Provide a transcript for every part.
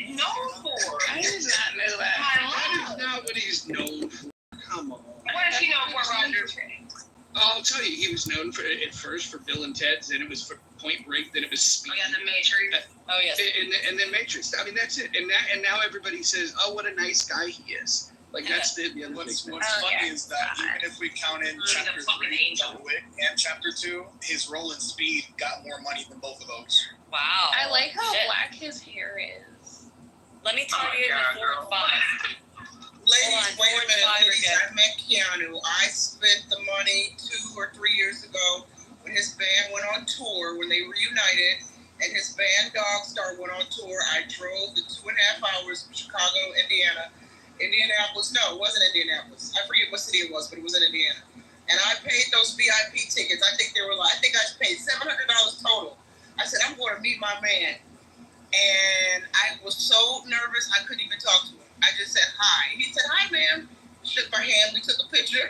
he known for? I did not know that. That is not what he's known for. Come on. What is he known for, Roger? I'll tell you, he was known for at first for Bill and Ted's, then it was for Point Break, then it was Speed. Oh, yeah, the Matrix. Oh, yes. And then Matrix. I mean, that's it. And now everybody says, oh, what a nice guy he is. Like, that's the other What's thing. funny is that even if we count in Chapter 3, John Wick, and Chapter 2, his role in Speed got more money than both of those. Wow. I like how black his hair is. Let me tell you before 5. Ladies, wait a minute, ladies. I met Keanu. I spent the money 2 or 3 years ago when his band went on tour, when they reunited, and his band Dog Star went on tour. I drove the 2.5 hours from Chicago, Indianapolis. No, it wasn't Indianapolis. I forget what city it was, but it was in Indiana. And I paid those VIP tickets. I think I paid $700 total. I said, I'm going to meet my man. And I was so nervous, I couldn't even talk to him. I just said, hi. He said, hi, ma'am. Shook my hand. We took a picture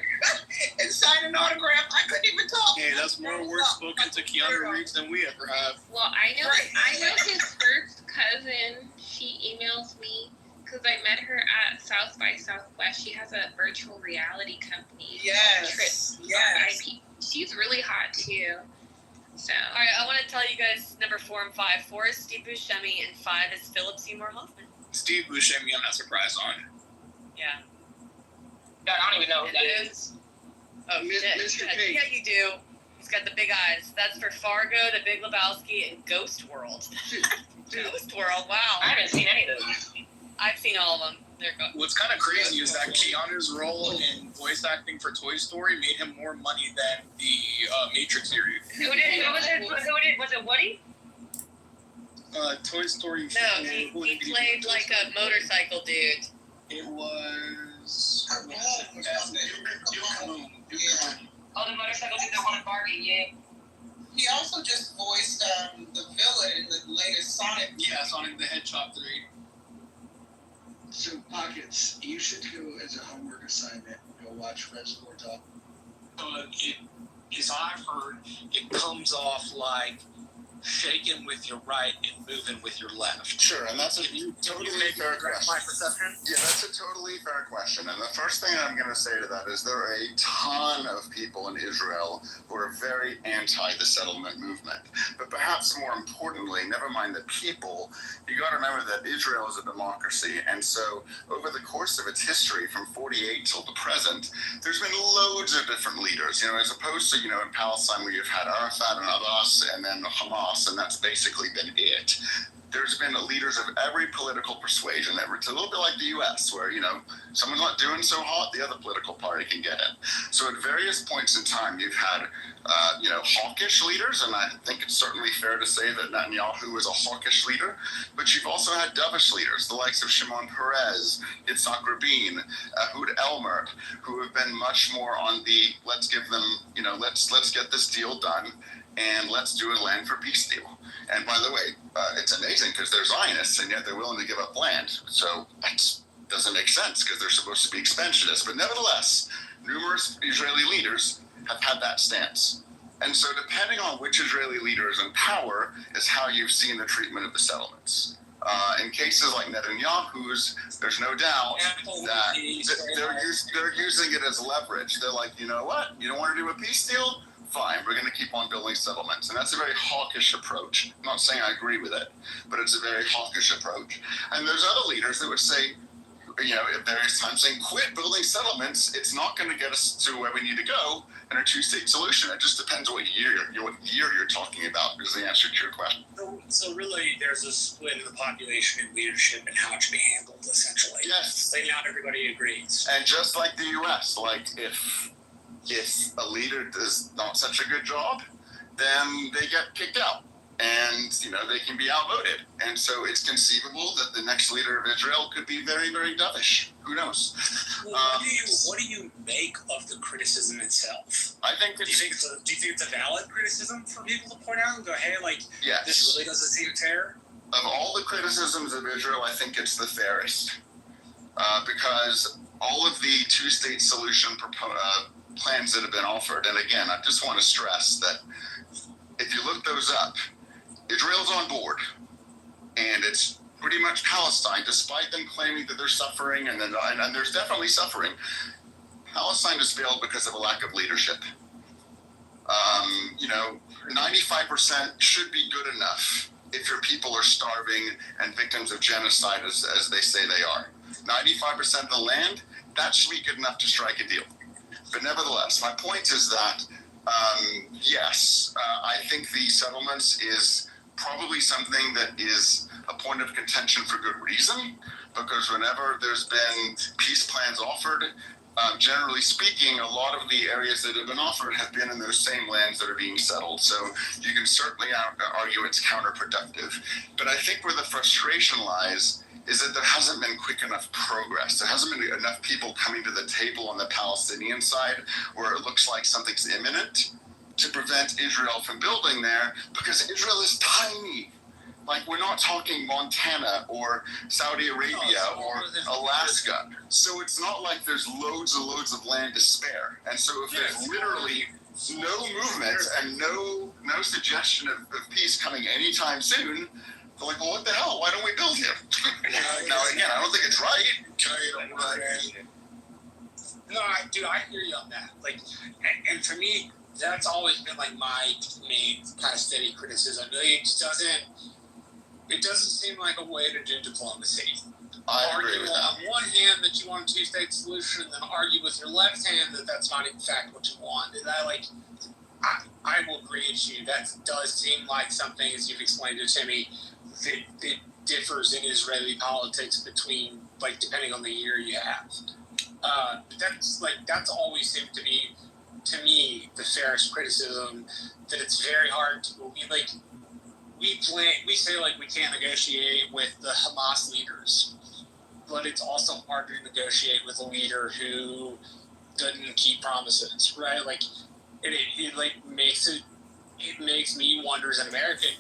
and signed an autograph. I couldn't even talk. Hey, that's more words spoken to Keanu Reeves than we ever have. Well, I know his first cousin. She emails me because I met her at South by Southwest. She has a virtual reality company. Yes. She's really hot too. So. All right, I want to tell you guys number 4 and 5. 4 is Steve Buscemi, and 5 is Philip Seymour Hoffman. Steve Buscemi, I'm not surprised on. Yeah. God, I don't even know who that is. Oh, shit. Mr. Yeah, Pink. yeah, you do. He's got the big eyes. That's for Fargo, The Big Lebowski, and Ghost World. Ghost World, wow. I haven't seen any of those. I've seen all of them. They're good. What's kind of crazy is that Keanu's role in voice acting for Toy Story made him more money than the Matrix series. Who was it Woody? Toy Story. No, he played like a motorcycle dude. It was. Oh, the motorcycle dude that wanted Barbie, yeah. He also just voiced the villain in the latest Sonic. Yeah, Sonic the Hedgehog 3. So, Pockets, you should go as a homework assignment, go watch Reservoir Dogs. As I've heard, it comes off like shaking with your right and moving with your left. Sure, and that's a totally fair question. My perception? Yeah, that's a totally fair question. And the first thing I'm going to say to that is there are a ton of people in Israel who are very anti the settlement movement. But perhaps more importantly, never mind the people, you got to remember that Israel is a democracy. And so over the course of its history from 48 till the present, there's been loads of different leaders, as opposed to, in Palestine where you've had Arafat and Abbas and then Hamas, and that's basically been it. There's been leaders of every political persuasion. It's a little bit like the U.S., where, someone's not doing so hot, the other political party can get in. So at various points in time, you've had, hawkish leaders, and I think it's certainly fair to say that Netanyahu is a hawkish leader, but you've also had dovish leaders, the likes of Shimon Peres, Yitzhak Rabin, Ehud Olmert, who have been much more on the, let's give them, let's get this deal done, and let's do a land for peace deal. And by the way, it's amazing because they're Zionists, and yet they're willing to give up land. So that doesn't make sense because they're supposed to be expansionists. But nevertheless, numerous Israeli leaders have had that stance. And so depending on which Israeli leader is in power is how you've seen the treatment of the settlements. In cases like Netanyahu's, there's no doubt that they're using it as leverage. They're like, you know what? You don't want to do a peace deal? Fine, we're going to keep on building settlements. And that's a very hawkish approach. I'm not saying I agree with it, but it's a very hawkish approach. And there's other leaders that would say, at various times saying, quit building settlements. It's not going to get us to where we need to go in a two-state solution. It just depends what year you're talking about is the answer to your question. So really, there's a split in the population and leadership and how it should be handled, essentially. Yes. Like, not everybody agrees. And just like the U.S., like if a leader does not such a good job, then they get kicked out. And, they can be outvoted. And so it's conceivable that the next leader of Israel could be very, very dovish. Who knows? Well, what do you make of the criticism itself? I think do you think it's a valid criticism for people to point out and go, hey, yes. This really doesn't seem fair? Of all the criticisms of Israel, I think it's the fairest. Because all of the two-state solution plans that have been offered, and again, I just want to stress that if you look those up, Israel's on board, and it's pretty much Palestine, despite them claiming that they're suffering, and there's definitely suffering. Palestine has failed because of a lack of leadership. 95% should be good enough if your people are starving and victims of genocide, as they say they are. 95% of the land, that should be good enough to strike a deal. But nevertheless, my point is that, yes, I think the settlements is probably something that is a point of contention for good reason, because whenever there's been peace plans offered, generally speaking, a lot of the areas that have been offered have been in those same lands that are being settled. So you can certainly argue it's counterproductive. But I think where the frustration lies is that there hasn't been quick enough progress. There hasn't been enough people coming to the table on the Palestinian side where it looks like something's imminent to prevent Israel from building there, because Israel is tiny. Like, we're not talking Montana or Saudi Arabia or Alaska. So it's not like there's loads and loads of land to spare. And so if there's literally no movement and no suggestion of peace coming anytime soon, they're like, well, what the hell? Why don't we build here? Now, again, I don't think it's right. I hear you on that. Like, and for me, that's always been like my main kind of steady criticism. It doesn't seem like a way to do diplomacy. I agree Argue with that. on one hand that you want a two-state solution, then argue with your left hand that that's not in fact what you want. And I will agree with you. That does seem like something, as you've explained it to me, that differs in Israeli politics between, like, depending on the year you have. That's always seemed to be, to me, the fairest criticism, that it's very hard to believe. Like, we say, like, we can't negotiate with the Hamas leaders, but it's also hard to negotiate with a leader who doesn't keep promises, right? Like, it makes me wonder as an American,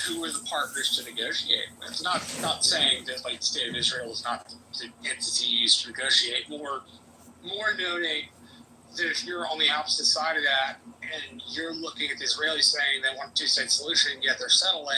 who are the partners to negotiate with? Not saying that, like, the state of Israel is not the entity used to negotiate. More noting that if you're on the opposite side of that and you're looking at the Israelis saying they want a two-state solution, yet they're settling,